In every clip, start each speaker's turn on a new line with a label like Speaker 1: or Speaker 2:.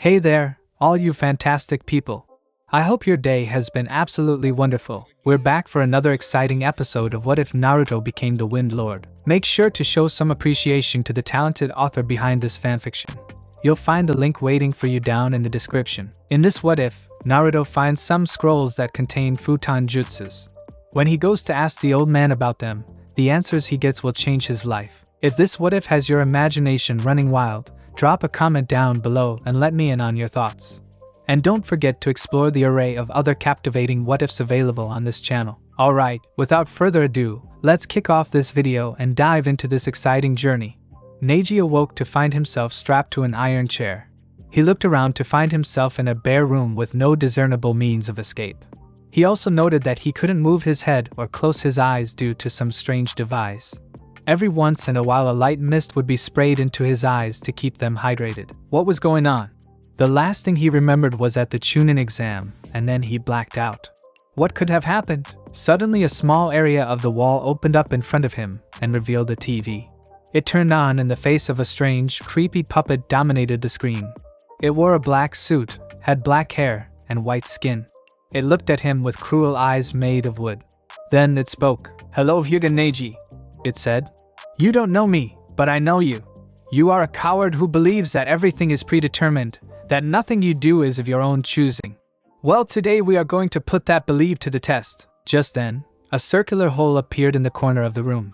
Speaker 1: Hey there, all you fantastic people. I hope your day has been absolutely wonderful. We're back for another exciting episode of What If Naruto Became the Wind Lord. Make sure to show some appreciation to the talented author behind this fanfiction. You'll find the link waiting for you down in the description. In this What If, Naruto finds some scrolls that contain Fūton Jutsus. When he goes to ask the old man about them, the answers he gets will change his life. If this What If has your imagination running wild, drop a comment down below and let me in on your thoughts. And don't forget to explore the array of other captivating what ifs available on this channel. Alright, without further ado, let's kick off this video and dive into this exciting journey. Neji awoke to find himself strapped to an iron chair. He looked around to find himself in a bare room with no discernible means of escape. He also noted that he couldn't move his head or close his eyes due to some strange device. Every once in a while a light mist would be sprayed into his eyes to keep them hydrated. What was going on? The last thing he remembered was at the Chunin exam, and then he blacked out. What could have happened? Suddenly a small area of the wall opened up in front of him and revealed a TV. It turned on and the face of a strange, creepy puppet dominated the screen. It wore a black suit, had black hair, and white skin. It looked at him with cruel eyes made of wood. Then it spoke. "Hello Hyuga Neji," it said. "You don't know me, but I know you. You are a coward who believes that everything is predetermined, that nothing you do is of your own choosing. Well, today we are going to put that belief to the test." Just then, a circular hole appeared in the corner of the room.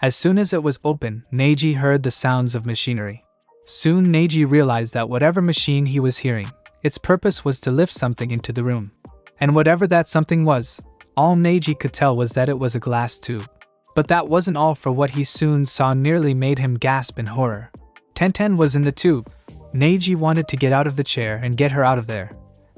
Speaker 1: As soon as it was open, Neji heard the sounds of machinery. Soon Neji realized that whatever machine he was hearing, its purpose was to lift something into the room. And whatever that something was, all Neji could tell was that it was a glass tube. But that wasn't all, for what he soon saw nearly made him gasp in horror. Tenten was in the tube. Neji wanted to get out of the chair and get her out of there,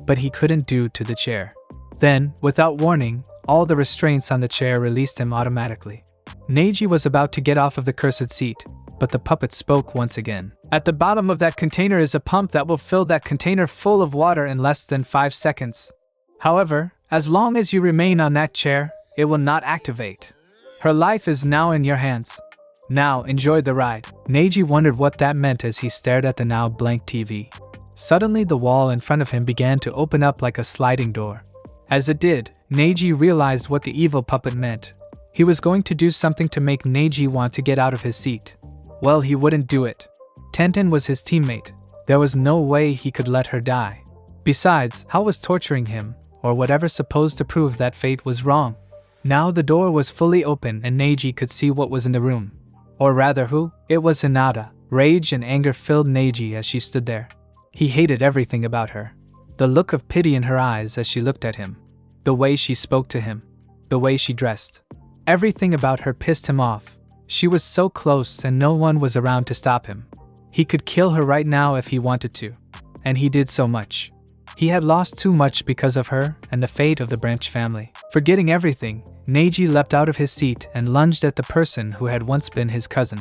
Speaker 1: but he couldn't due to the chair. Then, without warning, all the restraints on the chair released him automatically. Neji was about to get off of the cursed seat, but the puppet spoke once again. "At the bottom of that container is a pump that will fill that container full of water in less than 5 seconds. However, as long as you remain on that chair, it will not activate. Her life is now in your hands. Now enjoy the ride." Neji wondered what that meant as he stared at the now blank TV. Suddenly the wall in front of him began to open up like a sliding door. As it did, Neji realized what the evil puppet meant. He was going to do something to make Neji want to get out of his seat. Well, he wouldn't do it. Tenten was his teammate. There was no way he could let her die. Besides, how was torturing him, or whatever, supposed to prove that fate was wrong? Now the door was fully open and Neji could see what was in the room. Or rather who? It was Hinata. Rage and anger filled Neji as she stood there. He hated everything about her. The look of pity in her eyes as she looked at him. The way she spoke to him. The way she dressed. Everything about her pissed him off. She was so close and no one was around to stop him. He could kill her right now if he wanted to. And he did so much. He had lost too much because of her and the fate of the Branch family. Forgetting everything, Neji leapt out of his seat and lunged at the person who had once been his cousin.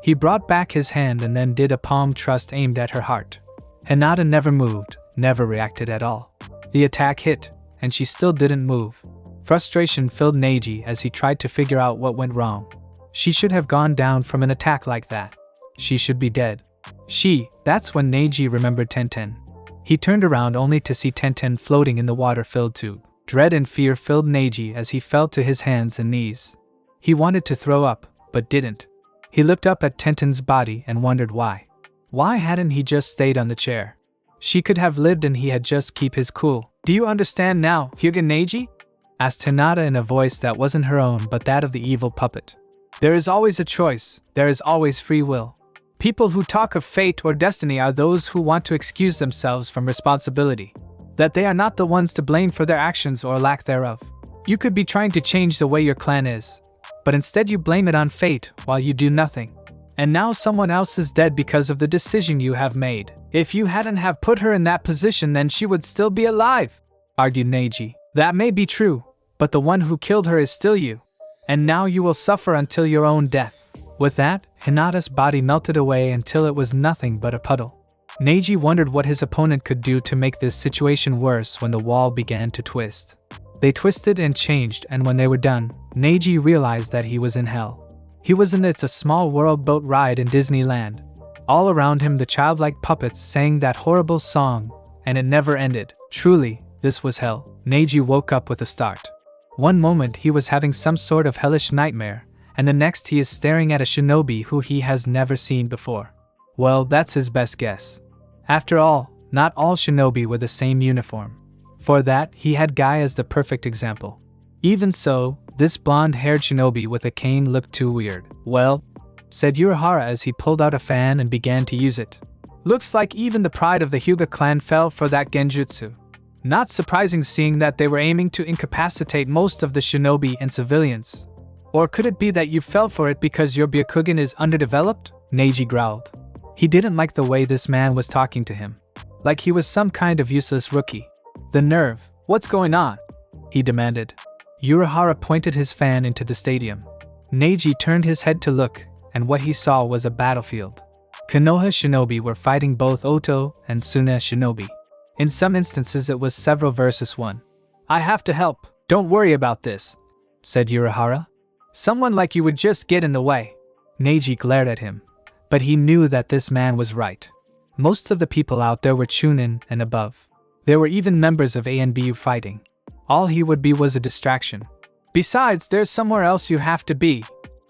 Speaker 1: He brought back his hand and then did a palm thrust aimed at her heart. Hinata never moved, never reacted at all. The attack hit, and she still didn't move. Frustration filled Neji as he tried to figure out what went wrong. She should have gone down from an attack like that. She should be dead. That's when Neji remembered Tenten. He turned around only to see Tenten floating in the water-filled tube. Dread and fear filled Neji as he fell to his hands and knees. He wanted to throw up, but didn't. He looked up at Tenten's body and wondered why. Why hadn't he just stayed on the chair? She could have lived and he had just keep his cool. "Do you understand now, Hyuga Neji?" asked Hinata in a voice that wasn't her own but that of the evil puppet. "There is always a choice, there is always free will. People who talk of fate or destiny are those who want to excuse themselves from responsibility. That they are not the ones to blame for their actions or lack thereof. You could be trying to change the way your clan is, but instead you blame it on fate while you do nothing. And now someone else is dead because of the decision you have made. If you hadn't have put her in that position, then she would still be alive," argued Neji. "That may be true, but the one who killed her is still you. And now you will suffer until your own death." With that, Hinata's body melted away until it was nothing but a puddle. Neji wondered what his opponent could do to make this situation worse when the wall began to twist. They twisted and changed, and when they were done, Neji realized that he was in hell. He was in It's a Small World boat ride in Disneyland. All around him the childlike puppets sang that horrible song, and it never ended. Truly, this was hell. Neji woke up with a start. One moment he was having some sort of hellish nightmare, and the next he is staring at a shinobi who he has never seen before. Well, that's his best guess. After all, not all shinobi were the same uniform. For that, he had Guy as the perfect example. Even so, this blonde-haired shinobi with a cane looked too weird. Well, said Urahara as he pulled out a fan and began to use it. Looks like even the pride of the Hyuga clan fell for that genjutsu. Not surprising seeing that they were aiming to incapacitate most of the shinobi and civilians. Or could it be that you fell for it because your Byakugan is underdeveloped? Neji growled. He didn't like the way this man was talking to him. Like he was some kind of useless rookie. The nerve. What's going on? He demanded. Urahara pointed his fan into the stadium. Neji turned his head to look, and what he saw was a battlefield. Konoha shinobi were fighting both Oto and Sune shinobi. In some instances it was several versus one. I have to help. Don't worry about this, said Urahara. Someone like you would just get in the way. Neji glared at him, but he knew that this man was right. Most of the people out there were Chunin and above. There were even members of ANBU fighting. All he would be was a distraction. Besides, there's somewhere else you have to be.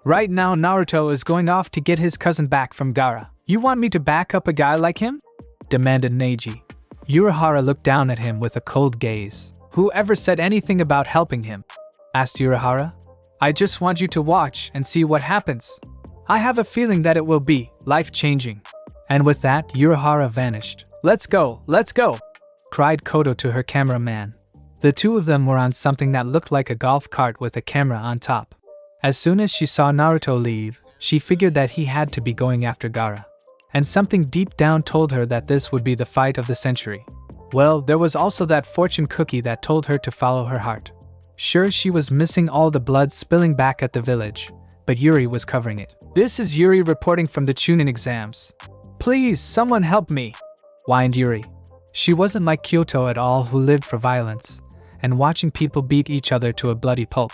Speaker 1: Right now Naruto is going off to get his cousin back from Gaara. You want me to back up a guy like him? Demanded Neji. Urahara looked down at him with a cold gaze. Who ever said anything about helping him? Asked Urahara. I just want you to watch and see what happens. I have a feeling that it will be life-changing. And with that, Urahara vanished. Let's go, cried Koto to her cameraman. The two of them were on something that looked like a golf cart with a camera on top. As soon as she saw Naruto leave, she figured that he had to be going after Gaara. And something deep down told her that this would be the fight of the century. Well, there was also that fortune cookie that told her to follow her heart. Sure, she was missing all the blood spilling back at the village, but Yuri was covering it. This is Yuri reporting from the Chunin exams. Please, someone help me, whined Yuri. She wasn't like Kyoto at all, who lived for violence and watching people beat each other to a bloody pulp.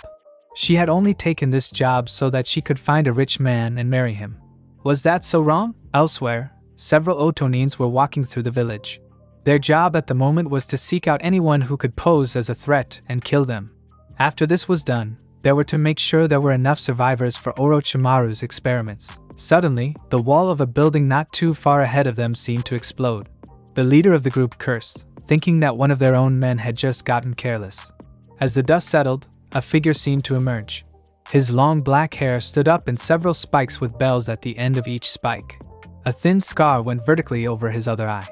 Speaker 1: She had only taken this job so that she could find a rich man and marry him. Was that so wrong? Elsewhere, several Otonins were walking through the village. Their job at the moment was to seek out anyone who could pose as a threat and kill them. After this was done, they were to make sure there were enough survivors for Orochimaru's experiments. Suddenly, the wall of a building not too far ahead of them seemed to explode. The leader of the group cursed, thinking that one of their own men had just gotten careless. As the dust settled, a figure seemed to emerge. His long black hair stood up in several spikes with bells at the end of each spike. A thin scar went vertically over his other eye.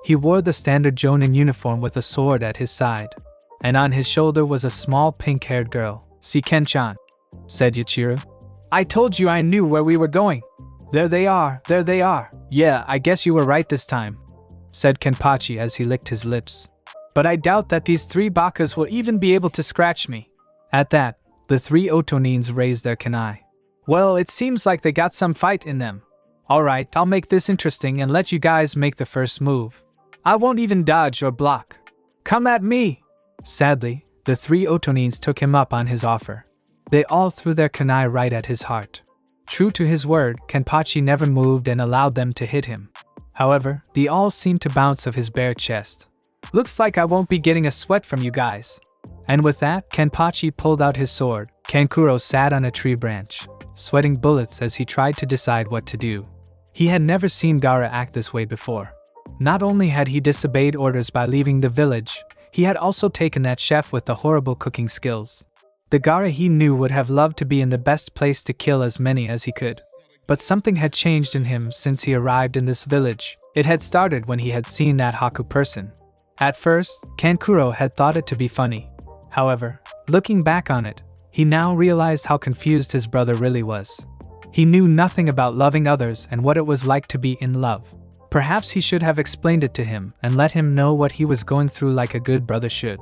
Speaker 1: He wore the standard Jonin uniform with a sword at his side. And on his shoulder was a small pink-haired girl. "See Ken-chan," said Yachiru. "I told you I knew where we were going." There they are. Yeah, I guess you were right this time," said Kenpachi as he licked his lips. "But I doubt that these three bakas will even be able to scratch me." At that, the three Otonins raised their kunai. "Well, it seems like they got some fight in them. Alright, I'll make this interesting and let you guys make the first move. I won't even dodge or block. Come at me!" Sadly, the three Otonins took him up on his offer. They all threw their kunai right at his heart. True to his word, Kenpachi never moved and allowed them to hit him. However, they all seemed to bounce off his bare chest. "Looks like I won't be getting a sweat from you guys." And with that, Kenpachi pulled out his sword. Kankuro sat on a tree branch, sweating bullets as he tried to decide what to do. He had never seen Gaara act this way before. Not only had he disobeyed orders by leaving the village, he had also taken that chef with the horrible cooking skills. The Gaara he knew would have loved to be in the best place to kill as many as he could. But something had changed in him since he arrived in this village. It had started when he had seen that Haku person. At first, Kankuro had thought it to be funny. However, looking back on it, he now realized how confused his brother really was. He knew nothing about loving others and what it was like to be in love. Perhaps he should have explained it to him and let him know what he was going through like a good brother should.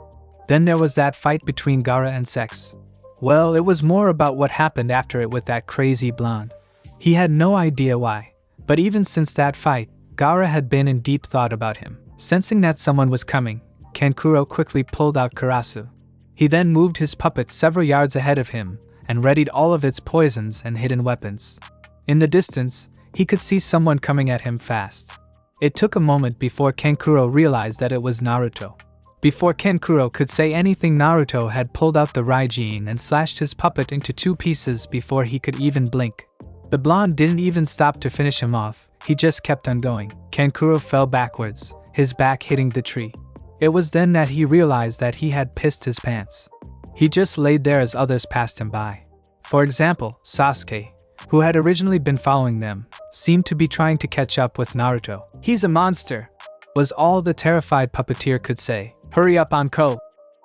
Speaker 1: Then there was that fight between Gaara and Sex. Well, it was more about what happened after it with that crazy blonde. He had no idea why, but even since that fight, Gaara had been in deep thought about him. Sensing that someone was coming, Kankuro quickly pulled out Karasu. He then moved his puppet several yards ahead of him and readied all of its poisons and hidden weapons. In the distance, he could see someone coming at him fast. It took a moment before Kankuro realized that it was Naruto. Before Kankuro could say anything, Naruto had pulled out the Raijin and slashed his puppet into 2 pieces before he could even blink. The blonde didn't even stop to finish him off, he just kept on going. Kankuro fell backwards, his back hitting the tree. It was then that he realized that he had pissed his pants. He just laid there as others passed him by. For example, Sasuke, who had originally been following them, seemed to be trying to catch up with Naruto. "He's a monster," was all the terrified puppeteer could say. "Hurry up, Anko,"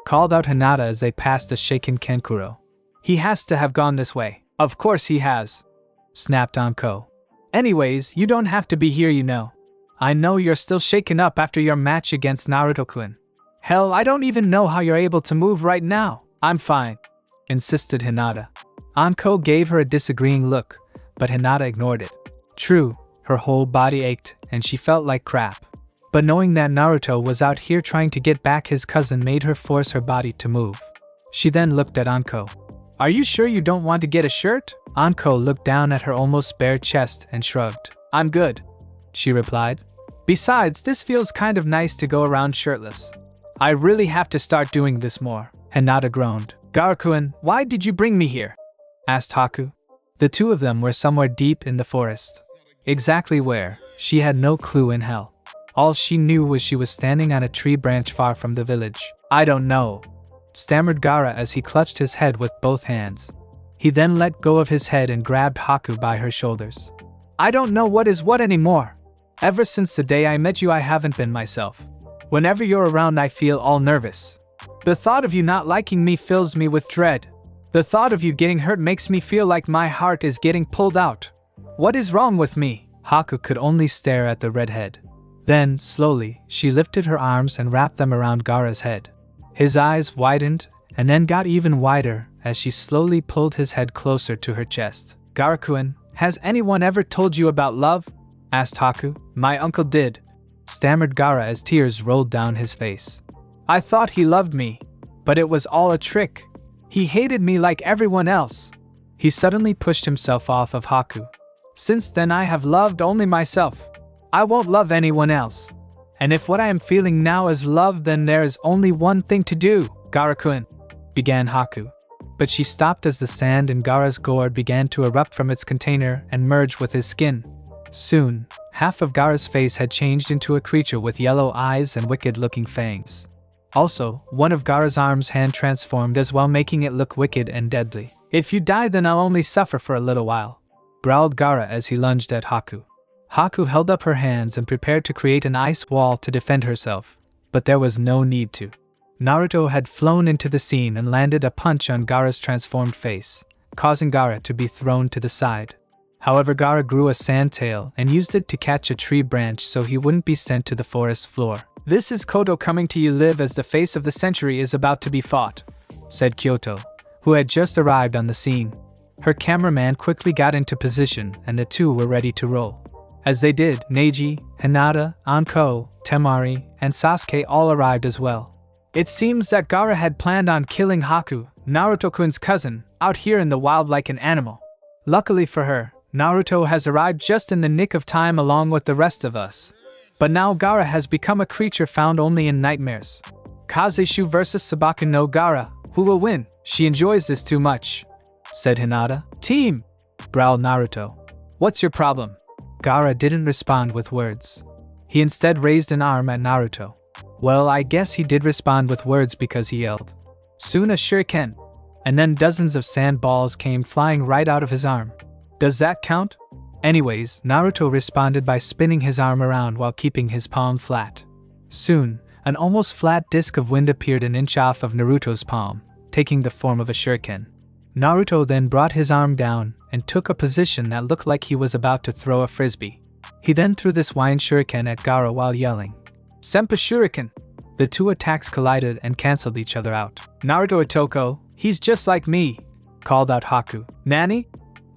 Speaker 1: called out Hinata as they passed a shaken Kankuro. "He has to have gone this way." "Of course he has," snapped Anko. "Anyways, you don't have to be here, you know. I know you're still shaken up after your match against Naruto-kun. Hell, I don't even know how you're able to move right now." "I'm fine," insisted Hinata. Anko gave her a disagreeing look, but Hinata ignored it. True, her whole body ached and she felt like crap. But knowing that Naruto was out here trying to get back his cousin made her force her body to move. She then looked at Anko. "Are you sure you don't want to get a shirt?" Anko looked down at her almost bare chest and shrugged. "I'm good," she replied. "Besides, this feels kind of nice to go around shirtless. I really have to start doing this more." Hinata groaned. "Gaara-kun, why did you bring me here?" asked Haku. The two of them were somewhere deep in the forest. Exactly where, she had no clue in hell. All she knew was she was standing on a tree branch far from the village. "I don't know," stammered Gaara as he clutched his head with both hands. He then let go of his head and grabbed Haku by her shoulders. "I don't know what is what anymore. Ever since the day I met you I haven't been myself. Whenever you're around I feel all nervous. The thought of you not liking me fills me with dread. The thought of you getting hurt makes me feel like my heart is getting pulled out. What is wrong with me?" Haku could only stare at the redhead. Then, slowly, she lifted her arms and wrapped them around Gaara's head. His eyes widened, and then got even wider as she slowly pulled his head closer to her chest. "Gaara-kun, has anyone ever told you about love?" asked Haku. "My uncle did," stammered Gaara as tears rolled down his face. "I thought he loved me, but it was all a trick. He hated me like everyone else." He suddenly pushed himself off of Haku. "Since then I have loved only myself. I won't love anyone else. And if what I am feeling now is love, then there is only one thing to do." "Gaara-kun," began Haku. But she stopped as the sand in Gaara's gourd began to erupt from its container and merge with his skin. Soon, half of Gaara's face had changed into a creature with yellow eyes and wicked-looking fangs. Also, one of Gaara's arms hand transformed as well, making it look wicked and deadly. "If you die, then I'll only suffer for a little while," growled Gaara as he lunged at Haku. Haku held up her hands and prepared to create an ice wall to defend herself, but there was no need to. Naruto had flown into the scene and landed a punch on Gaara's transformed face, causing Gaara to be thrown to the side. However, Gaara grew a sand tail and used it to catch a tree branch so he wouldn't be sent to the forest floor. "This is Koto coming to you live as the face of the century is about to be fought," said Kyoto, who had just arrived on the scene. Her cameraman quickly got into position and the two were ready to roll. As they did, Neji, Hinata, Anko, Temari, and Sasuke all arrived as well. It seems that Gaara had planned on killing Haku, Naruto-kun's cousin, out here in the wild like an animal. Luckily for her, Naruto has arrived just in the nick of time along with the rest of us. But now Gaara has become a creature found only in nightmares. Kazeshu vs Sabaka no Gaara, who will win? She enjoys this too much," said Hinata. "Team!" growled Naruto. "What's your problem?" Gaara didn't respond with words. He instead raised an arm at Naruto. Well, I guess he did respond with words because he yelled. Soon a shuriken, and then dozens of sand balls came flying right out of his arm. Does that count? Anyways, Naruto responded by spinning his arm around while keeping his palm flat. Soon, an almost flat disc of wind appeared an inch off of Naruto's palm, taking the form of a shuriken. Naruto then brought his arm down and took a position that looked like he was about to throw a frisbee. He then threw this wine shuriken at Gaara while yelling, "Senpa shuriken!" The two attacks collided and cancelled each other out. "Naruto Otoko, he's just like me," called out Haku. "Nani?"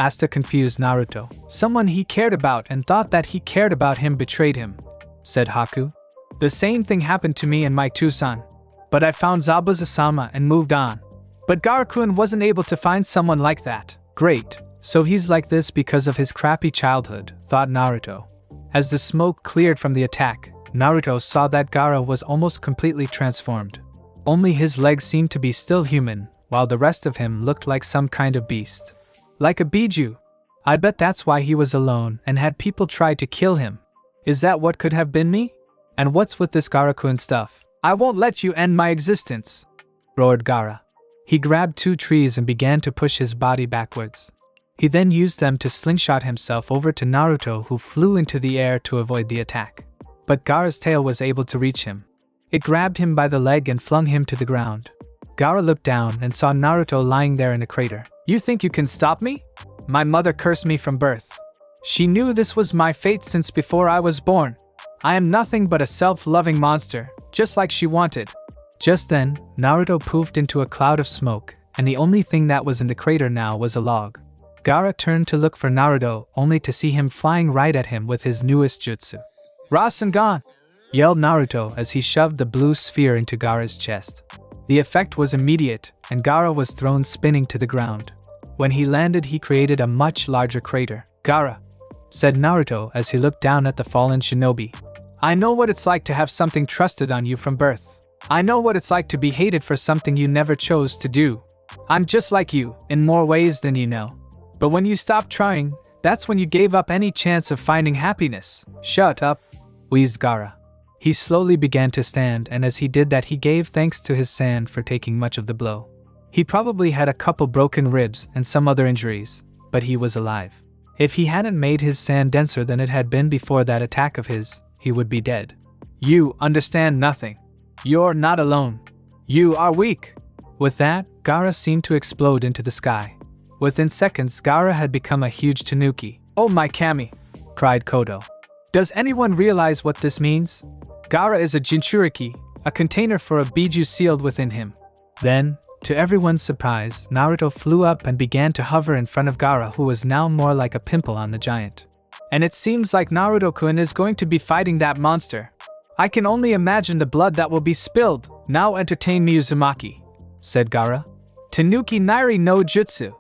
Speaker 1: asked a confused Naruto. "Someone he cared about and thought that he cared about him betrayed him," said Haku. "The same thing happened to me and my Tucson. But I found Zabuza-sama and moved on. But Gaara-kun wasn't able to find someone like that." "Great, So he's like this because of his crappy childhood, thought Naruto. As the smoke cleared from the attack, Naruto saw that Gaara was almost completely transformed. Only his legs seemed to be still human, while the rest of him looked like some kind of beast. Like a biju. I bet that's why he was alone and had people try to kill him. Is that what could have been me? And what's with this Gaara-kun stuff? I won't let you end my existence, roared Gaara. He grabbed 2 trees and began to push his body backwards. He then used them to slingshot himself over to Naruto, who flew into the air to avoid the attack. But Gaara's tail was able to reach him. It grabbed him by the leg and flung him to the ground. Gaara looked down and saw Naruto lying there in a crater. You think you can stop me? My mother cursed me from birth. She knew this was my fate since before I was born. I am nothing but a self-loving monster, just like she wanted. Just then, Naruto poofed into a cloud of smoke, and the only thing that was in the crater now was a log. Gaara turned to look for Naruto, only to see him flying right at him with his newest jutsu. Rasengan! Yelled Naruto as he shoved the blue sphere into Gaara's chest. The effect was immediate, and Gaara was thrown spinning to the ground. When he landed, he created a much larger crater. Gaara, said Naruto as he looked down at the fallen shinobi. I know what it's like to have something trusted on you from birth. I know what it's like to be hated for something you never chose to do. I'm just like you, in more ways than you know. But when you stopped trying, that's when you gave up any chance of finding happiness. Shut up, wheezed Gaara. He slowly began to stand, and as he did that, he gave thanks to his sand for taking much of the blow. He probably had a couple broken ribs and some other injuries, but he was alive. If he hadn't made his sand denser than it had been before that attack of his, he would be dead. You understand nothing. You're not alone. You are weak. With that, Gaara seemed to explode into the sky. Within seconds, Gaara had become a huge tanuki. Oh my kami! Cried Kodo. Does anyone realize what this means? Gaara is a Jinchuriki, a container for a biju sealed within him. Then, to everyone's surprise, Naruto flew up and began to hover in front of Gaara, who was now more like a pimple on the giant. And it seems like Naruto-kun is going to be fighting that monster. I can only imagine the blood that will be spilled. Now entertain me, Uzumaki, said Gaara. Tanuki Nairi no Jutsu.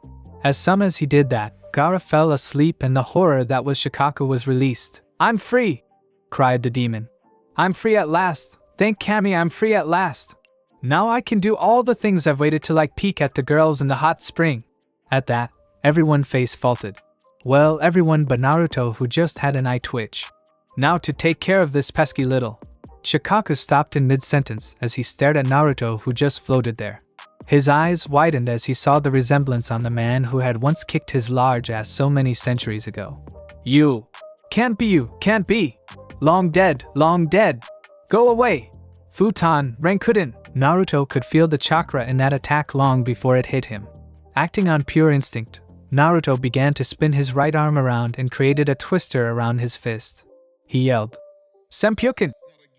Speaker 1: As soon as he did that, Gaara fell asleep and the horror that was Shikaku was released. I'm free, cried the demon. I'm free at last. Thank Kami, I'm free at last. Now I can do all the things I've waited to, like peek at the girls in the hot spring. At that, everyone face faulted. Well, everyone but Naruto, who just had an eye twitch. Now to take care of this pesky little. Shikaku stopped in mid-sentence as he stared at Naruto, who just floated there. His eyes widened as he saw the resemblance on the man who had once kicked his large ass so many centuries ago. You. Can't be you, can't be. Long dead, long dead. Go away. Fūton Jutsus. Naruto could feel the chakra in that attack long before it hit him. Acting on pure instinct, Naruto began to spin his right arm around and created a twister around his fist. He yelled, Senpyuken,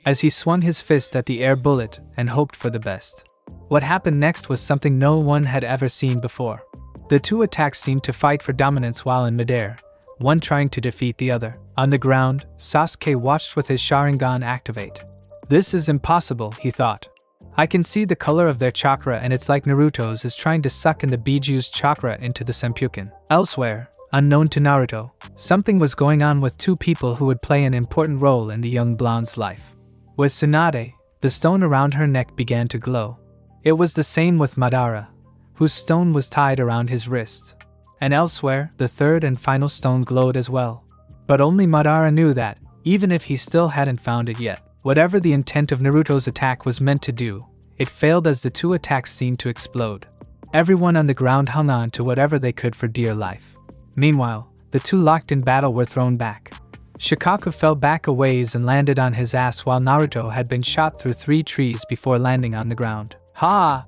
Speaker 1: as he swung his fist at the air bullet and hoped for the best. What happened next was something no one had ever seen before. The two attacks seemed to fight for dominance while in midair, one trying to defeat the other. On the ground, Sasuke watched with his Sharingan activate. This is impossible, he thought. I can see the color of their chakra, and it's like Naruto's is trying to suck in the biju's chakra into the Senpyuken. Elsewhere, unknown to Naruto, something was going on with two people who would play an important role in the young blonde's life. With Tsunade, the stone around her neck began to glow. It was the same with Madara, whose stone was tied around his wrist. And elsewhere, the third and final stone glowed as well. But only Madara knew that, even if he still hadn't found it yet. Whatever the intent of Naruto's attack was meant to do, it failed as the two attacks seemed to explode. Everyone on the ground hung on to whatever they could for dear life. Meanwhile, the two locked in battle were thrown back. Shikaku fell back a ways and landed on his ass, while Naruto had been shot through 3 trees before landing on the ground. Ha!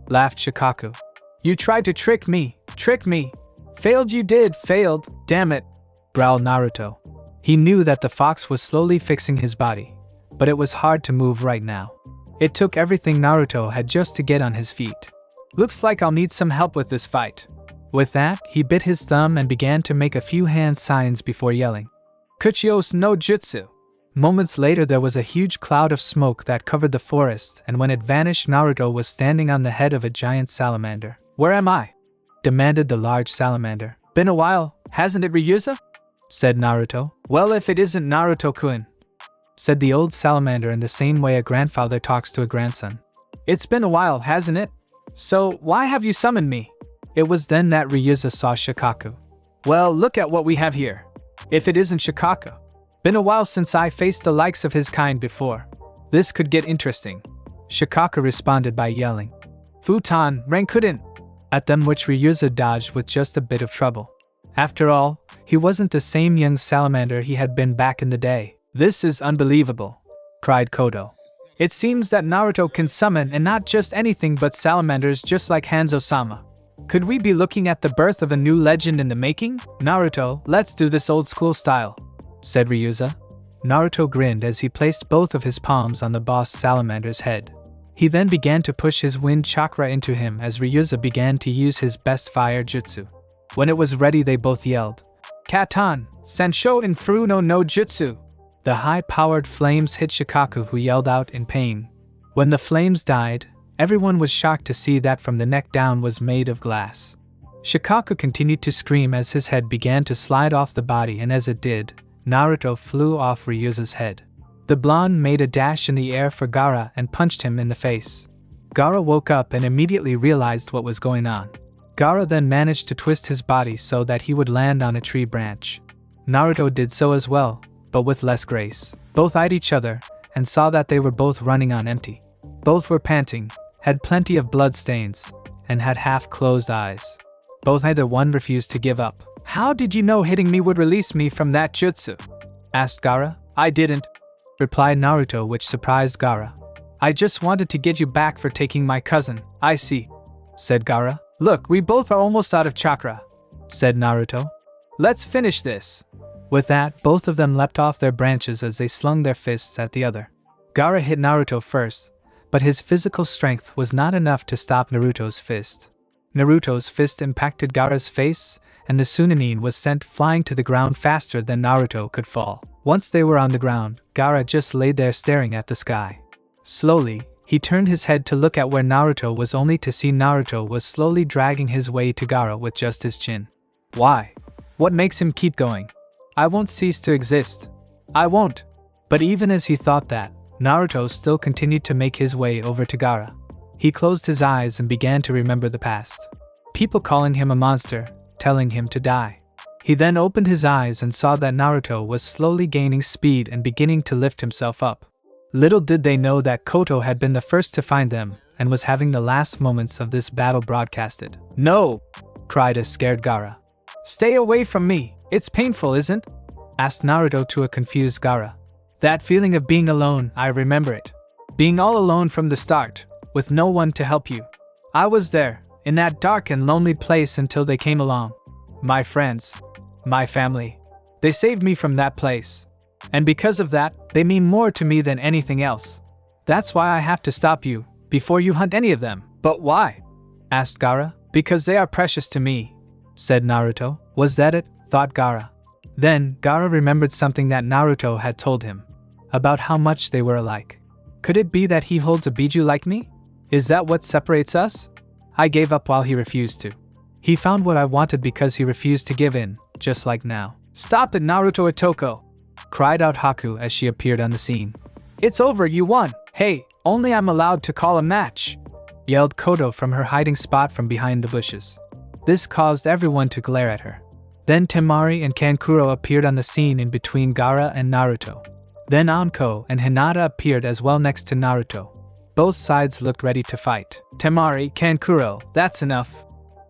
Speaker 1: Laughed Shikaku. You tried to trick me! Trick me! Failed you did, failed, damn it! Growled Naruto. He knew that the fox was slowly fixing his body, but it was hard to move right now. It took everything Naruto had just to get on his feet. Looks like I'll need some help with this fight. With that, he bit his thumb and began to make a few hand signs before yelling, Kuchios no Jutsu! Moments later, there was a huge cloud of smoke that covered the forest, and when it vanished, Naruto was standing on the head of a giant salamander. Where am I? Demanded the large salamander. Been a while, hasn't it, Ryuza? Said Naruto. Well, if it isn't Naruto-kun, said the old salamander in the same way a grandfather talks to a grandson. It's been a while, hasn't it? So, why have you summoned me? It was then that Ryuza saw Shikaku. Well, look at what we have here. If it isn't Shikaku. Been a while since I faced the likes of his kind before. This could get interesting. Shikaku responded by yelling, Fūton Jutsus! At them, which Ryuza dodged with just a bit of trouble. After all, he wasn't the same young salamander he had been back in the day. This is unbelievable, cried Kodo. It seems that Naruto can summon, and not just anything but salamanders, just like Hanzo-sama. Could we be looking at the birth of a new legend in the making? Naruto, let's do this old school style, said Ryuza. Naruto grinned as he placed both of his palms on the boss salamander's head. He then began to push his wind chakra into him as Ryuza began to use his best fire jutsu. When it was ready, they both yelled, Katan, Sansho Inferno no Jutsu! The high-powered flames hit Shikaku, who yelled out in pain. When the flames died, everyone was shocked to see that from the neck down was made of glass. Shikaku continued to scream as his head began to slide off the body, and as it did, Naruto flew off Ryuza's head. The blonde made a dash in the air for Gaara and punched him in the face. Gaara woke up and immediately realized what was going on. Gaara then managed to twist his body so that he would land on a tree branch. Naruto did so as well, but with less grace. Both eyed each other and saw that they were both running on empty. Both were panting, had plenty of blood stains, and had half-closed eyes. Both either one refused to give up. How did you know hitting me would release me from that jutsu? Asked Gaara. I didn't, replied Naruto, which surprised Gaara. I just wanted to get you back for taking my cousin. I see, said Gaara. Look, we both are almost out of chakra, said Naruto. Let's finish this. With that, both of them leapt off their branches as they slung their fists at the other. Gaara hit Naruto first, but his physical strength was not enough to stop Naruto's fist. Naruto's fist impacted Gaara's face, and the Sunanin was sent flying to the ground faster than Naruto could fall. Once they were on the ground, Gaara just lay there staring at the sky. Slowly, he turned his head to look at where Naruto was, only to see Naruto was slowly dragging his way to Gaara with just his chin. Why? What makes him keep going? I won't cease to exist. I won't. But even as he thought that, Naruto still continued to make his way over to Gaara. He closed his eyes and began to remember the past. People calling him a monster, telling him to die. He then opened his eyes and saw that Naruto was slowly gaining speed and beginning to lift himself up. Little did they know that Koto had been the first to find them and was having the last moments of this battle broadcasted. No! Cried a scared Gaara. Stay away from me! It's painful, isn't? Asked Naruto to a confused Gaara. That feeling of being alone, I remember it. Being all alone from the start, with no one to help you. I was there, in that dark and lonely place until they came along. My friends. My family. They saved me from that place. And because of that, they mean more to me than anything else. That's why I have to stop you, before you hunt any of them. But why? Asked Gaara. Because they are precious to me, said Naruto. Was that it? Thought Gaara. Then, Gaara remembered something that Naruto had told him. About how much they were alike. Could it be that he holds a biju like me? Is that what separates us? I gave up while he refused to. He found what I wanted because he refused to give in, just like now. Stop it, Naruto Otoko! Cried out Haku as she appeared on the scene. It's over, you won! Hey, only I'm allowed to call a match! Yelled Kodo from her hiding spot from behind the bushes. This caused everyone to glare at her. Then Temari and Kankuro appeared on the scene in between Gaara and Naruto. Then Anko and Hinata appeared as well next to Naruto. Both sides looked ready to fight. Temari, Kankuro, that's enough,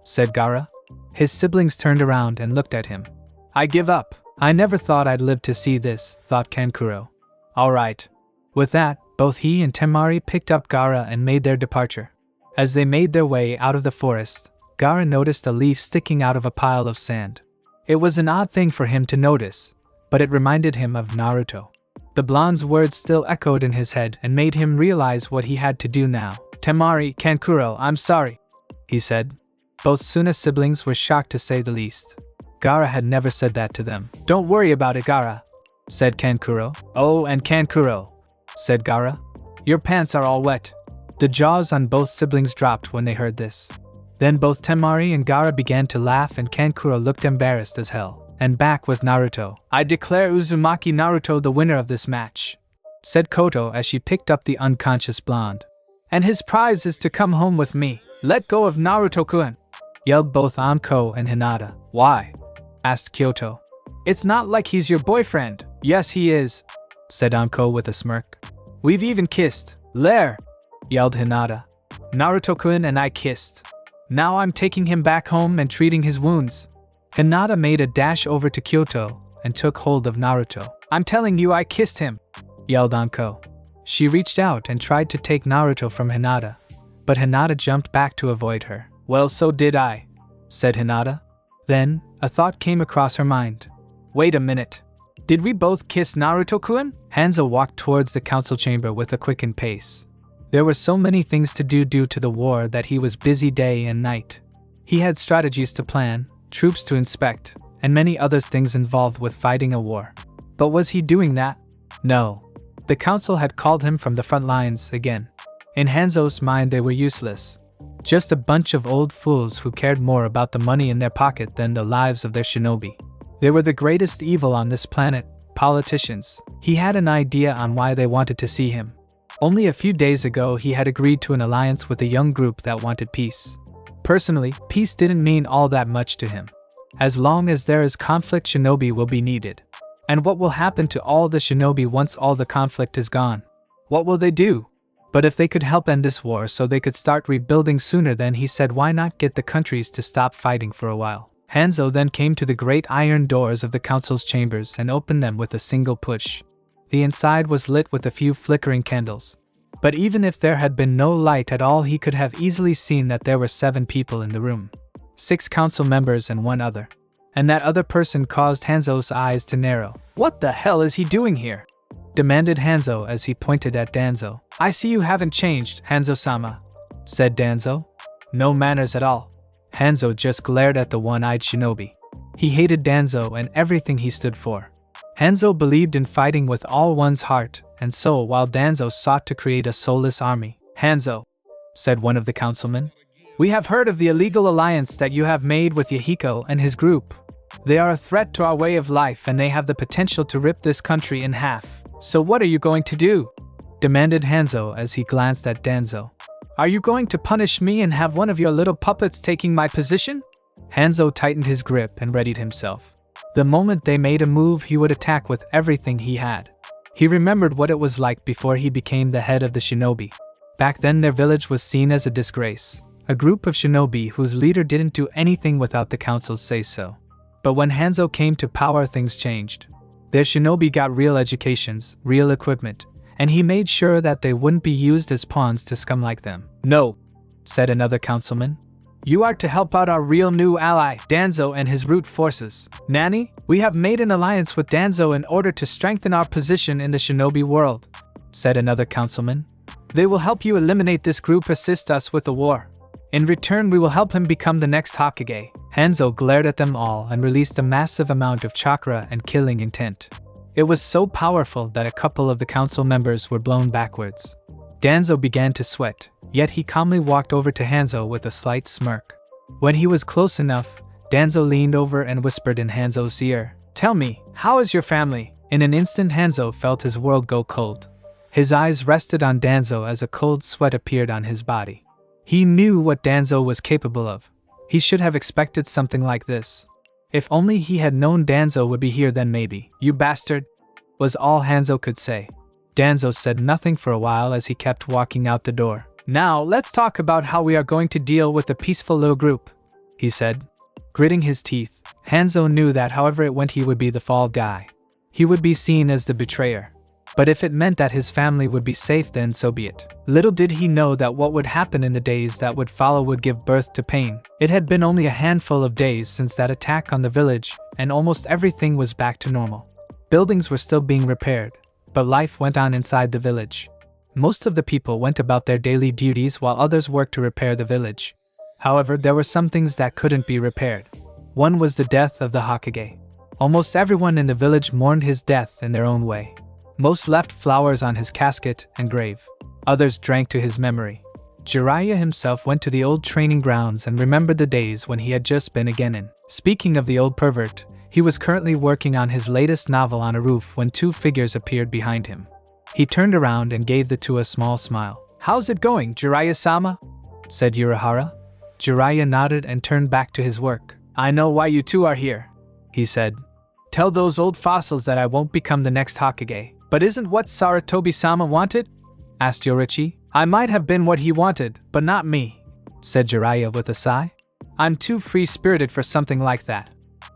Speaker 1: said Gaara. His siblings turned around and looked at him. I give up. I never thought I'd live to see this, thought Kankuro. Alright. With that, both he and Temari picked up Gaara and made their departure. As they made their way out of the forest, Gaara noticed a leaf sticking out of a pile of sand. It was an odd thing for him to notice, but it reminded him of Naruto. The blonde's words still echoed in his head and made him realize what he had to do now. Temari, Kankuro, I'm sorry, he said. Both Suna siblings were shocked to say the least. Gaara had never said that to them. Don't worry about it, Gaara, said Kankuro. Oh, and Kankuro, said Gaara. Your pants are all wet. The jaws on both siblings dropped when they heard this. Then both Temari and Gaara began to laugh and Kankuro looked embarrassed as hell. And back with Naruto. I declare Uzumaki Naruto the winner of this match, said Koto as she picked up the unconscious blonde. And his prize is to come home with me. Let go of Naruto-kun, yelled both Anko and Hinata. Why? Asked Kyoto. It's not like he's your boyfriend. Yes, he is, said Anko with a smirk. We've even kissed. Lair, yelled Hinata. Naruto-kun and I kissed. Now I'm taking him back home and treating his wounds. Hinata made a dash over to Kyoto and took hold of Naruto. I'm telling you I kissed him, yelled Anko. She reached out and tried to take Naruto from Hinata, but Hinata jumped back to avoid her. Well, so did I, said Hinata. Then, a thought came across her mind. Wait a minute. Did we both kiss Naruto-kun? Hanzo walked towards the council chamber with a quickened pace. There were so many things to do due to the war that he was busy day and night. He had strategies to plan, troops to inspect, and many other things involved with fighting a war. But was he doing that? No. The council had called him from the front lines again. In Hanzo's mind they were useless. Just a bunch of old fools who cared more about the money in their pocket than the lives of their shinobi. They were the greatest evil on this planet, politicians. He had an idea on why they wanted to see him. Only a few days ago he had agreed to an alliance with a young group that wanted peace. Personally, peace didn't mean all that much to him. As long as there is conflict, shinobi will be needed. And what will happen to all the shinobi once all the conflict is gone? What will they do? But if they could help end this war so they could start rebuilding sooner, then he said why not get the countries to stop fighting for a while. Hanzo then came to the great iron doors of the council's chambers and opened them with a single push. The inside was lit with a few flickering candles. But even if there had been no light at all, he could have easily seen that there were 7 people in the room. 6 council members and 1 other. And that other person caused Hanzo's eyes to narrow. What the hell is he doing here? Demanded Hanzo as he pointed at Danzo. I see you haven't changed, Hanzo-sama, said Danzo. No manners at all. Hanzo just glared at the one-eyed shinobi. He hated Danzo and everything he stood for. Hanzo believed in fighting with all one's heart, and so while Danzo sought to create a soulless army. Hanzo, said one of the councilmen, we have heard of the illegal alliance that you have made with Yahiko and his group. They are a threat to our way of life and they have the potential to rip this country in half. So what are you going to do? Demanded Hanzo as he glanced at Danzo. Are you going to punish me and have one of your little puppets taking my position? Hanzo tightened his grip and readied himself. The moment they made a move, he would attack with everything he had. He remembered what it was like before he became the head of the shinobi. Back then their village was seen as a disgrace. A group of shinobi whose leader didn't do anything without the council's say-so. But when Hanzo came to power, things changed. Their shinobi got real educations, real equipment, and he made sure that they wouldn't be used as pawns to scum like them. No, said another councilman. You are to help out our real new ally, Danzo and his root forces. Nani, we have made an alliance with Danzo in order to strengthen our position in the shinobi world, said another councilman. They will help you eliminate this group, assist us with the war. In return, we will help him become the next Hokage. Hanzo glared at them all and released a massive amount of chakra and killing intent. It was so powerful that a couple of the council members were blown backwards. Danzo began to sweat, yet he calmly walked over to Hanzo with a slight smirk. When he was close enough, Danzo leaned over and whispered in Hanzo's ear, Tell me, how is your family? In an instant Hanzo felt his world go cold. His eyes rested on Danzo as a cold sweat appeared on his body. He knew what Danzo was capable of. He should have expected something like this. If only he had known Danzo would be here, then maybe. You bastard, was all Hanzo could say. Danzo said nothing for a while as he kept walking out the door. Now, let's talk about how we are going to deal with the peaceful little group, he said. Gritting his teeth, Hanzo knew that however it went he would be the fall guy. He would be seen as the betrayer. But if it meant that his family would be safe, then so be it. Little did he know that what would happen in the days that would follow would give birth to pain. It had been only a handful of days since that attack on the village, and almost everything was back to normal. Buildings were still being repaired, but life went on inside the village. Most of the people went about their daily duties while others worked to repair the village. However, there were some things that couldn't be repaired. One was the death of the Hokage. Almost everyone in the village mourned his death in their own way. Most left flowers on his casket and grave. Others drank to his memory. Jiraiya himself went to the old training grounds and remembered the days when he had just been a genin. Speaking of the old pervert, he was currently working on his latest novel on a roof when two figures appeared behind him. He turned around and gave the two a small smile. "How's it going, Jiraiya-sama?" said Urahara. Jiraiya nodded and turned back to his work. "I know why you two are here," he said. "Tell those old fossils that I won't become the next Hokage." "But isn't what Sarutobi-sama wanted?" asked Yorichi. "I might have been what he wanted, but not me," said Jiraiya with a sigh. "I'm too free-spirited for something like that.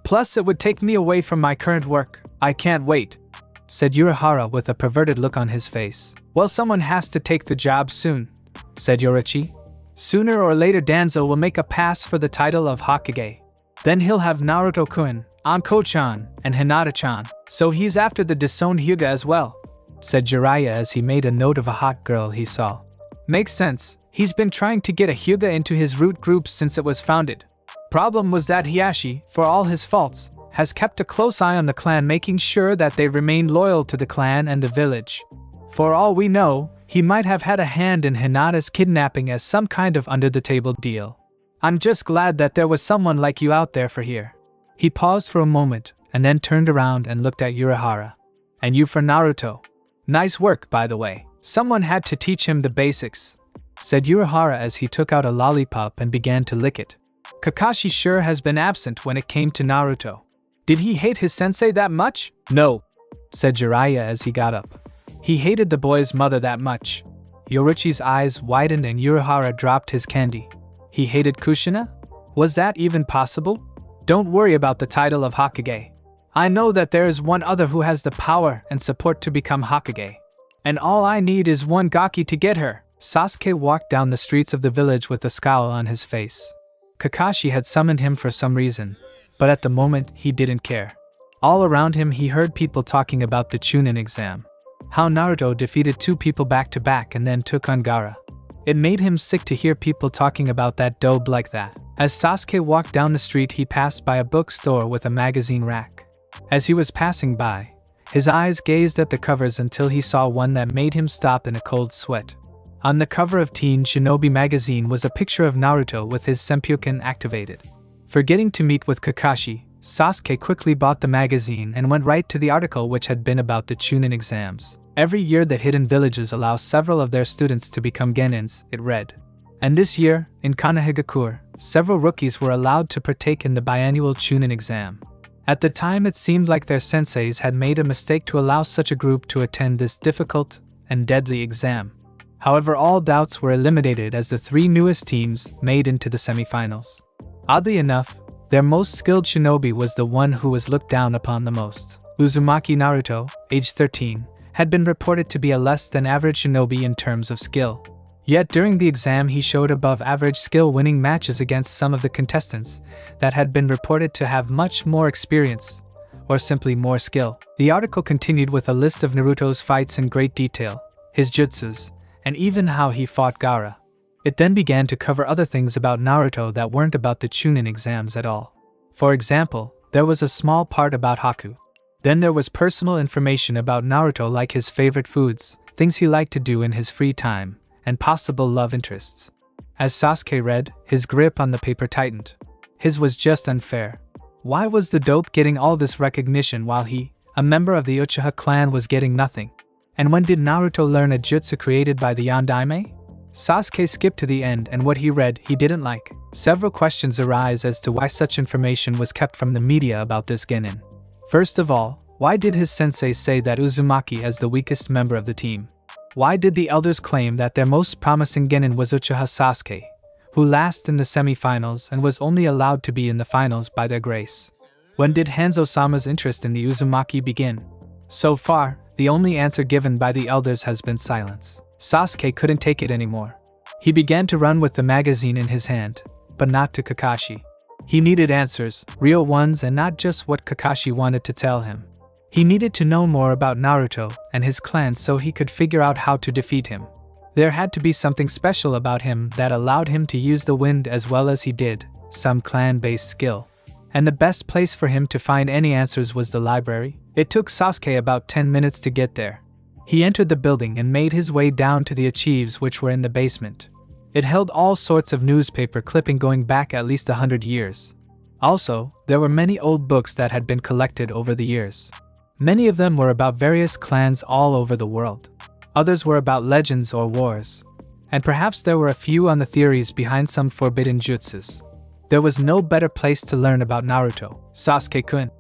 Speaker 1: Plus it would take me away from my current work. I can't wait," said Urahara with a perverted look on his face. "Well, someone has to take the job soon," said Yorichi. "Sooner or later Danzo will make a pass for the title of Hokage. Then he'll have Naruto-kun, Anko-chan, and Hinata-chan, so he's after the disowned Hyuga as well," said Jiraiya as he made a note of a hot girl he saw. "Makes sense. He's been trying to get a Hyuga into his root group since it was founded. Problem was that Hiashi, for all his faults, has kept a close eye on the clan, making sure that they remain loyal to the clan and the village. For all we know, he might have had a hand in Hinata's kidnapping as some kind of under-the-table deal. I'm just glad that there was someone like you out there for here." He paused for a moment, and then turned around and looked at Urahara. "And you for Naruto. Nice work, by the way. Someone had to teach him the basics," said Urahara as he took out a lollipop and began to lick it. "Kakashi sure has been absent when it came to Naruto. Did he hate his sensei that much?" "No," said Jiraiya as he got up. "He hated the boy's mother that much." Yorichi's eyes widened and Urahara dropped his candy. "He hated Kushina? Was that even possible? Don't worry about the title of Hokage. I know that there is one other who has the power and support to become Hokage. And all I need is one Gaki to get her." Sasuke walked down the streets of the village with a scowl on his face. Kakashi had summoned him for some reason, but at the moment he didn't care. All around him he heard people talking about the Chunin exam. How Naruto defeated two people back to back and then took on Gaara. It made him sick to hear people talking about that dope like that. As Sasuke walked down the street he passed by a bookstore with a magazine rack. As he was passing by, his eyes gazed at the covers until he saw one that made him stop in a cold sweat. On the cover of Teen Shinobi magazine was a picture of Naruto with his Senpyuken activated. Forgetting to meet with Kakashi, Sasuke quickly bought the magazine and went right to the article which had been about the Chunin exams. Every year the hidden villages allow several of their students to become genins, it read. And this year, in Kanahigakure, several rookies were allowed to partake in the biannual Chunin exam. At the time it seemed like their senseis had made a mistake to allow such a group to attend this difficult and deadly exam. However, all doubts were eliminated as the three newest teams made into the semifinals. Oddly enough, their most skilled shinobi was the one who was looked down upon the most. Uzumaki Naruto, age 13, had been reported to be a less than average shinobi in terms of skill. Yet during the exam he showed above average skill, winning matches against some of the contestants that had been reported to have much more experience, or simply more skill. The article continued with a list of Naruto's fights in great detail, his jutsus, and even how he fought Gaara. It then began to cover other things about Naruto that weren't about the Chunin exams at all. For example, there was a small part about Haku. Then there was personal information about Naruto like his favorite foods, things he liked to do in his free time, and possible love interests. As Sasuke read, his grip on the paper tightened. His was just unfair. Why was the dope getting all this recognition while he, a member of the Uchiha clan, was getting nothing? And when did Naruto learn a jutsu created by the Yondaime? Sasuke skipped to the end, and what he read he didn't like. Several questions arise as to why such information was kept from the media about this genin. First of all, why did his sensei say that Uzumaki as the weakest member of the team? Why did the elders claim that their most promising genin was Uchiha Sasuke, who last in the semi-finals and was only allowed to be in the finals by their grace? When did Hanzo-sama's interest in the Uzumaki begin? So far, the only answer given by the elders has been silence. Sasuke couldn't take it anymore. He began to run with the magazine in his hand, but not to Kakashi. He needed answers, real ones, and not just what Kakashi wanted to tell him. He needed to know more about Naruto and his clan so he could figure out how to defeat him. There had to be something special about him that allowed him to use the wind as well as he did, some clan-based skill. And the best place for him to find any answers was the library. It took Sasuke about 10 minutes to get there. He entered the building and made his way down to the archives which were in the basement. It held all sorts of newspaper clipping going back at least 100 years. Also, there were many old books that had been collected over the years. Many of them were about various clans all over the world. Others were about legends or wars. And perhaps there were a few on the theories behind some forbidden jutsus. There was no better place to learn about Naruto. Sasuke-kun!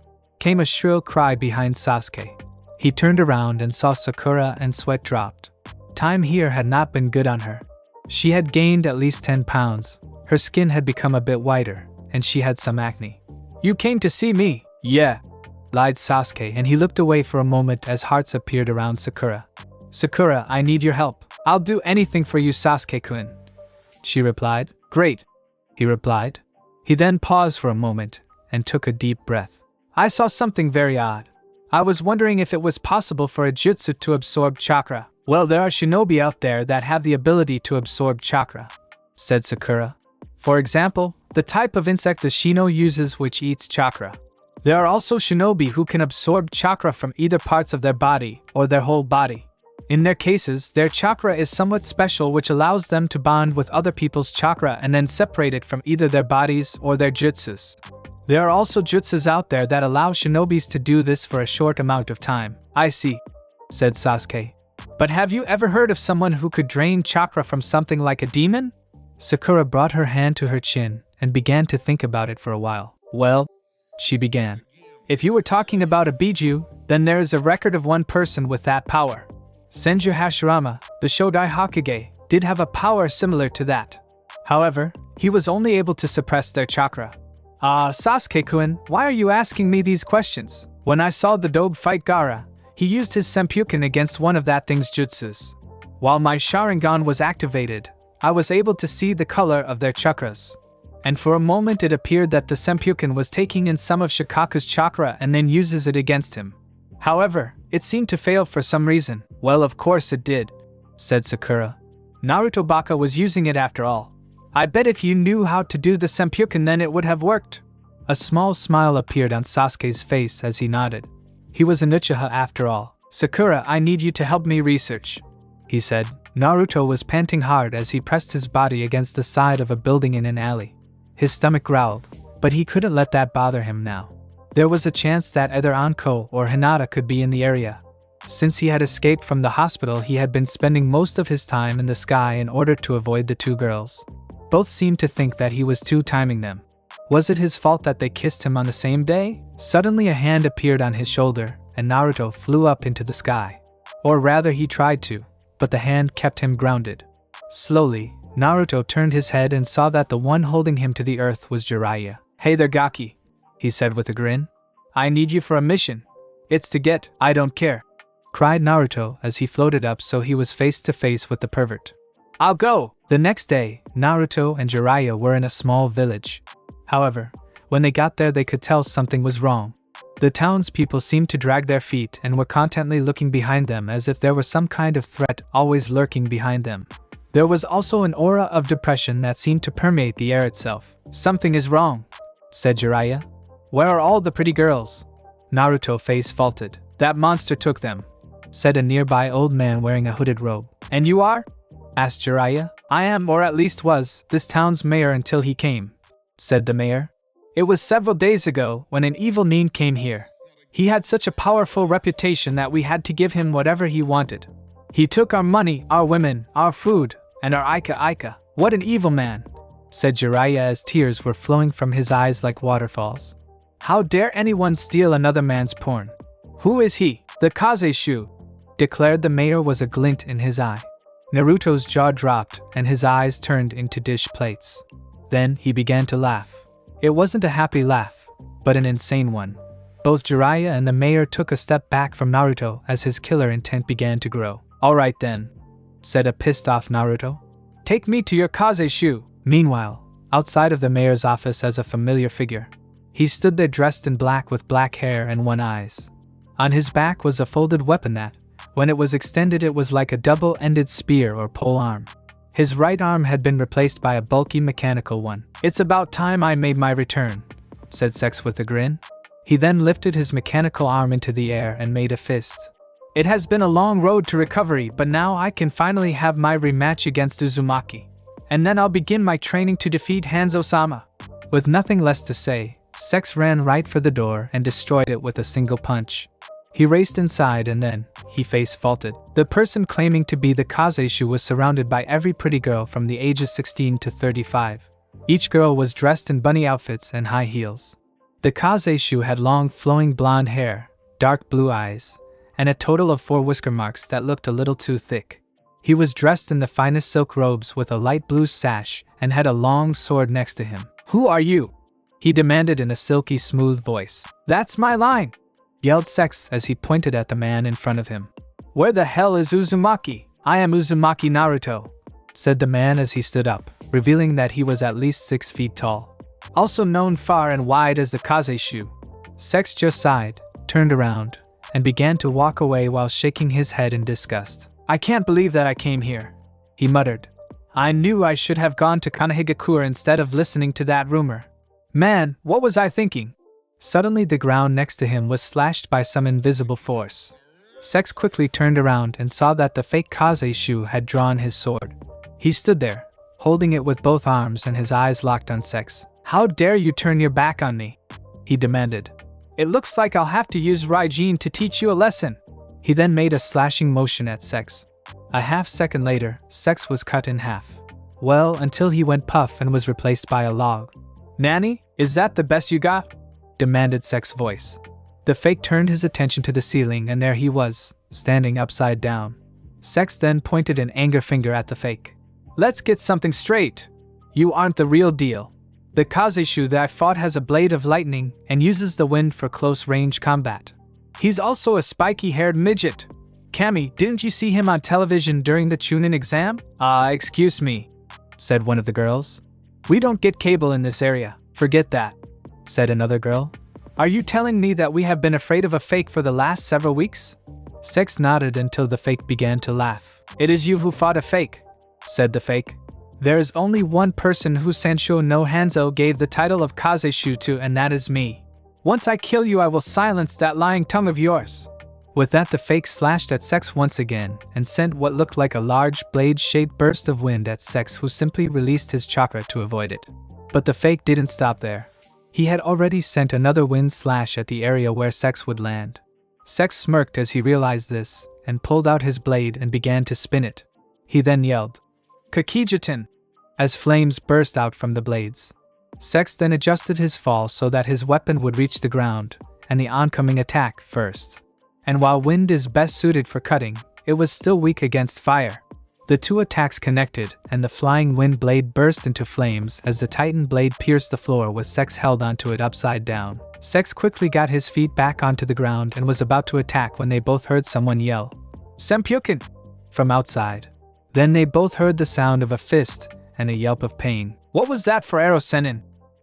Speaker 1: Came a shrill cry behind Sasuke. He turned around and saw Sakura and sweat dropped. Time here had not been good on her. She had gained at least 10 pounds. Her skin had become a bit whiter, and she had some acne. You came to see me? Yeah, lied Sasuke, and he looked away for a moment as hearts appeared around Sakura. Sakura, I need your help. I'll do anything for you, Sasuke-kun. She replied. Great, he replied. He then paused for a moment and took a deep breath. I saw something very odd. I was wondering if it was possible for a jutsu to absorb chakra. Well, there are shinobi out there that have the ability to absorb chakra, said Sakura. For example, the type of insect the shino uses which eats chakra. There are also shinobi who can absorb chakra from either parts of their body or their whole body. In their cases, their chakra is somewhat special, which allows them to bond with other people's chakra and then separate it from either their bodies or their jutsus. There are also jutsus out there that allow shinobis to do this for a short amount of time. I see, said Sasuke. But have you ever heard of someone who could drain chakra from something like a demon? Sakura brought her hand to her chin and began to think about it for a while. Well, she began. If you were talking about a biju, then there is a record of one person with that power. Senju Hashirama, the Shodai Hokage, did have a power similar to that. However, he was only able to suppress their chakra. Sasuke-kun, why are you asking me these questions? When I saw the Dobe fight Gaara, he used his Senpuken against one of that thing's jutsus. While my Sharingan was activated, I was able to see the color of their chakras. And for a moment it appeared that the Senpuken was taking in some of Shikaku's chakra and then uses it against him. However, it seemed to fail for some reason. Well, of course it did, said Sakura. Naruto Baka was using it after all. I bet if you knew how to do the Senpuken then it would have worked. A small smile appeared on Sasuke's face as he nodded. He was an Uchiha after all. Sakura, I need you to help me research, he said. Naruto was panting hard as he pressed his body against the side of a building in an alley. His stomach growled, but he couldn't let that bother him now. There was a chance that either Anko or Hinata could be in the area. Since he had escaped from the hospital, he had been spending most of his time in the sky in order to avoid the two girls. Both seemed to think that he was two-timing them. Was it his fault that they kissed him on the same day? Suddenly a hand appeared on his shoulder, and Naruto flew up into the sky. Or rather, he tried to, but the hand kept him grounded. Slowly, Naruto turned his head and saw that the one holding him to the earth was Jiraiya. Hey there, Gaki, he said with a grin. I need you for a mission. It's to get, I don't care, cried Naruto as he floated up so he was face to face with the pervert. I'll go! The next day, Naruto and Jiraiya were in a small village. However, when they got there they could tell something was wrong. The townspeople seemed to drag their feet and were constantly looking behind them as if there was some kind of threat always lurking behind them. There was also an aura of depression that seemed to permeate the air itself. Something is wrong, said Jiraiya. Where are all the pretty girls? Naruto's face faltered. That monster took them, said a nearby old man wearing a hooded robe. And you are? Asked Jiraiya. I am, or at least was, this town's mayor until he came, said the mayor. It was several days ago when an evil nin came here. He had such a powerful reputation that we had to give him whatever he wanted. He took our money, our women, our food, and our Aika. What an evil man, said Jiraiya as tears were flowing from his eyes like waterfalls. How dare anyone steal another man's porn? Who is he? The Kazeshu, declared the mayor with a glint in his eye. Naruto's jaw dropped and his eyes turned into dish plates. Then he began to laugh. It wasn't a happy laugh, but an insane one. Both Jiraiya and the mayor took a step back from Naruto as his killer intent began to grow. Alright then, said a pissed-off Naruto. Take me to your Kazeshu. Meanwhile, outside of the mayor's office as a familiar figure, he stood there dressed in black with black hair and one eyes. On his back was a folded weapon that, when it was extended, it was like a double-ended spear or pole arm. His right arm had been replaced by a bulky mechanical one. It's about time I made my return, said Sex with a grin. He then lifted his mechanical arm into the air and made a fist. It has been a long road to recovery, but now I can finally have my rematch against Uzumaki. and then I'll begin my training to defeat Hanzo-sama. With nothing less to say, Sex ran right for the door and destroyed it with a single punch. He raced inside and then, he face-faulted. The person claiming to be the Kazeshu was surrounded by every pretty girl from the ages 16 to 35. Each girl was dressed in bunny outfits and high heels. The Kazeshu had long flowing blonde hair, dark blue eyes, and a total of 4 whisker marks that looked a little too thick. He was dressed in the finest silk robes with a light blue sash and had a long sword next to him. "Who are you?" he demanded in a silky smooth voice. "That's my line," yelled Sex as he pointed at the man in front of him. "Where the hell is Uzumaki?" "I am Uzumaki Naruto," said the man as he stood up, revealing that he was at least 6 feet tall. "Also known far and wide as the Kazeshu." Sex just sighed, turned around, and began to walk away while shaking his head in disgust. "I can't believe that I came here," he muttered. "I knew I should have gone to Kanehigakura instead of listening to that rumor. Man, what was I thinking?" Suddenly the ground next to him was slashed by some invisible force. Sex quickly turned around and saw that the fake Kazeshu had drawn his sword. He stood there, holding it with both arms and his eyes locked on Sex. "How dare you turn your back on me?" he demanded. "It looks like I'll have to use Raijin to teach you a lesson." He then made a slashing motion at Sex. A half-second later, Sex was cut in half. Well, until he went puff and was replaced by a log. "Nanny, is that the best you got?" demanded Sex's voice. The fake turned his attention to the ceiling and there he was, standing upside down. Sex then pointed an anger finger at the fake. "Let's get something straight. You aren't the real deal. The Kazeshu that I fought has a blade of lightning and uses the wind for close-range combat. He's also a spiky-haired midget. Cammy, didn't you see him on television during the Chunin exam?" Excuse me," said one of the girls. "We don't get cable in this area." "Forget that," said another girl. "Are you telling me that we have been afraid of a fake for the last several weeks?" Sex nodded until the fake began to laugh. "It is you who fought a fake," said the fake. "There is only one person who Sansho no Hanzo gave the title of Kazeshu to, and that is me. Once I kill you, I will silence that lying tongue of yours." With that, the fake slashed at Sex once again and sent what looked like a large blade-shaped burst of wind at Sex, who simply released his chakra to avoid it. But the fake didn't stop there. He had already sent another wind slash at the area where Sex would land. Sex smirked as he realized this and pulled out his blade and began to spin it. He then yelled, "Kakijitin!" as flames burst out from the blades. Sex then adjusted his fall so that his weapon would reach the ground and the oncoming attack first. And while wind is best suited for cutting, it was still weak against fire. The two attacks connected, and the flying wind blade burst into flames as the titan blade pierced the floor with Sex held onto it upside down. Sex quickly got his feet back onto the ground and was about to attack when they both heard someone yell, "Senpyukin!" from outside. Then they both heard the sound of a fist and a yelp of pain. "What was that for Ero Sennin?"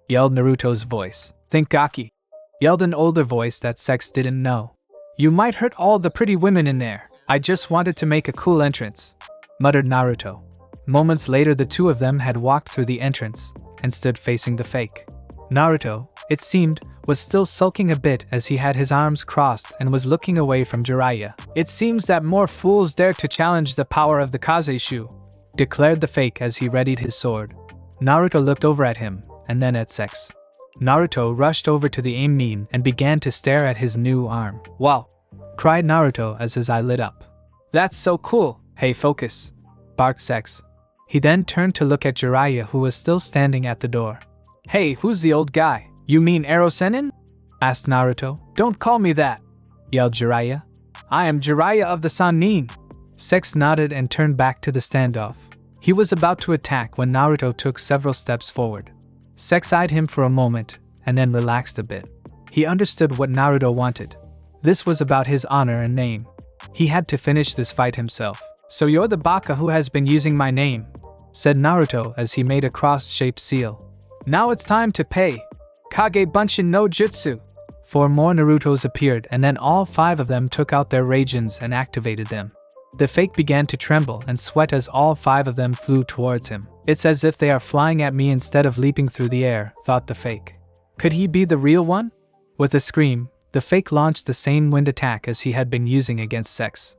Speaker 1: yelled Naruto's voice. "Think Gaki," yelled an older voice that Sex didn't know. "You might hurt all the pretty women in there. I just wanted to make a cool entrance," muttered Naruto. Moments later, the two of them had walked through the entrance and stood facing the fake. Naruto, it seemed, was still sulking a bit as he had his arms crossed and was looking away from Jiraiya. "It seems that more fools dare to challenge the power of the Kazeshu," declared the fake as he readied his sword. Naruto looked over at him and then at Sex. Naruto rushed over to the aim mean and began to stare at his new arm. "Wow!" cried Naruto as his eye lit up. "That's so cool! Hey, focus!" barked Sex. He then turned to look at Jiraiya, who was still standing at the door. "Hey, who's the old guy? You mean Ero Sennin?" asked Naruto. "Don't call me that!" yelled Jiraiya. "I am Jiraiya of the Sannin." Sex nodded and turned back to the standoff. He was about to attack when Naruto took several steps forward. Sex eyed him for a moment and then relaxed a bit. He understood what Naruto wanted. This was about his honor and name. He had to finish this fight himself. "So you're the baka who has been using my name," said Naruto as he made a cross-shaped seal. "Now it's time to pay. Kage Bunshin no Jutsu." 4 more Narutos appeared and then all 5 of them took out their Raijins and activated them. The fake began to tremble and sweat as all 5 of them flew towards him. "It's as if they are flying at me instead of leaping through the air," thought the fake. Could he be the real one? With a scream, the fake launched the same wind attack as he had been using against Sex.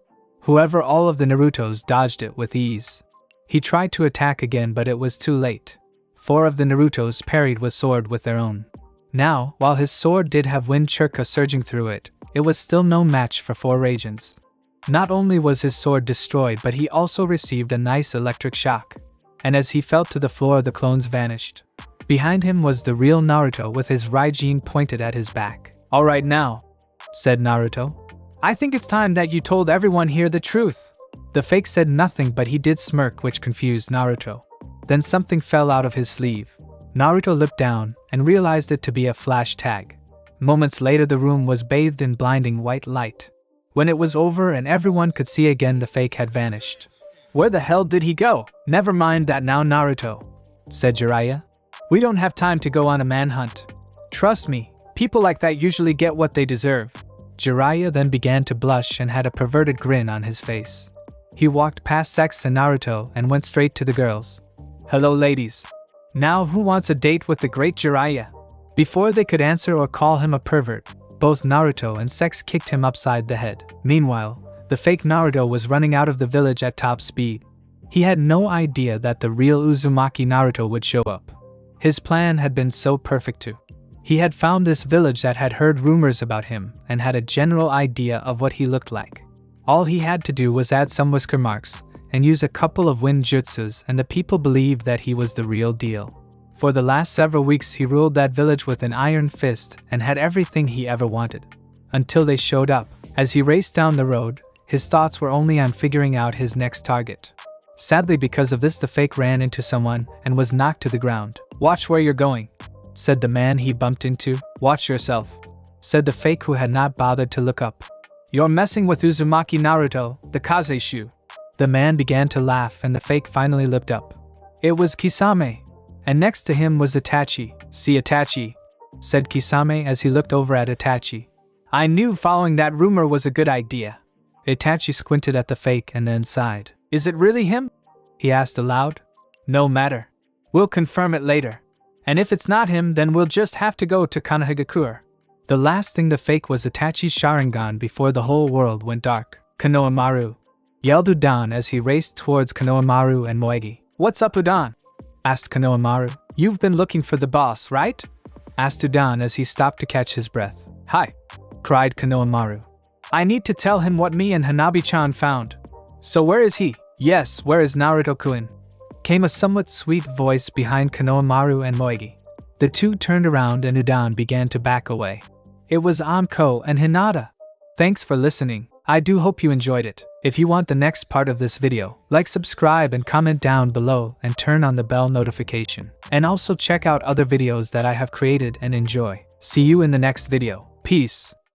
Speaker 1: However, all of the Narutos dodged it with ease. He tried to attack again, but it was too late. 4 of the Narutos parried with sword with their own. Now, while his sword did have wind chakra surging through it, it was still no match for 4 Raijins. Not only was his sword destroyed, but he also received a nice electric shock. And as he fell to the floor, the clones vanished. Behind him was the real Naruto with his Raijin pointed at his back. "Alright now," said Naruto. "I think it's time that you told everyone here the truth." The fake said nothing, but he did smirk, which confused Naruto. Then something fell out of his sleeve. Naruto looked down and realized it to be a flash tag. Moments later, the room was bathed in blinding white light. When it was over and everyone could see again, the fake had vanished. "Where the hell did he go?" "Never mind that now, Naruto," said Jiraiya. "We don't have time to go on a manhunt. Trust me, people like that usually get what they deserve." Jiraiya then began to blush and had a perverted grin on his face. He walked past Sex and Naruto and went straight to the girls. "Hello ladies. Now who wants a date with the great Jiraiya?" Before they could answer or call him a pervert, both Naruto and Sex kicked him upside the head. Meanwhile, the fake Naruto was running out of the village at top speed. He had no idea that the real Uzumaki Naruto would show up. His plan had been so perfect too. He had found this village that had heard rumors about him and had a general idea of what he looked like. All he had to do was add some whisker marks and use a couple of wind jutsus, and the people believed that he was the real deal. For the last several weeks he ruled that village with an iron fist and had everything he ever wanted. Until they showed up. As he raced down the road, his thoughts were only on figuring out his next target. Sadly, because of this, the fake ran into someone and was knocked to the ground. "Watch where you're going," said the man he bumped into. "Watch yourself," said the fake, who had not bothered to look up. "You're messing with Uzumaki Naruto, the Kazeshu." The man began to laugh and the fake finally looked up. It was Kisame. And next to him was Itachi. "See Itachi," said Kisame as he looked over at Itachi. "I knew following that rumor was a good idea." Itachi squinted at the fake and then sighed. "Is it really him?" he asked aloud. "No matter. We'll confirm it later. And if it's not him, then we'll just have to go to Konohagakure." The last thing the fake was Itachi's Sharingan before the whole world went dark. "Konohamaru," yelled Udan as he raced towards Konohamaru and Moegi. "What's up, Udan?" asked Konohamaru. "You've been looking for the boss, right?" asked Udan as he stopped to catch his breath. "Hi," cried Konohamaru. "I need to tell him what me and Hanabi-chan found." "So where is he?" "Yes, where is Naruto-kun?" came a somewhat sweet voice behind Konohamaru and Moegi. The two turned around and Udan began to back away. It was Anko and Hinata. Thanks for listening. I do hope you enjoyed it. If you want the next part of this video, like, subscribe and comment down below and turn on the bell notification. And also check out other videos that I have created and enjoy. See you in the next video. Peace.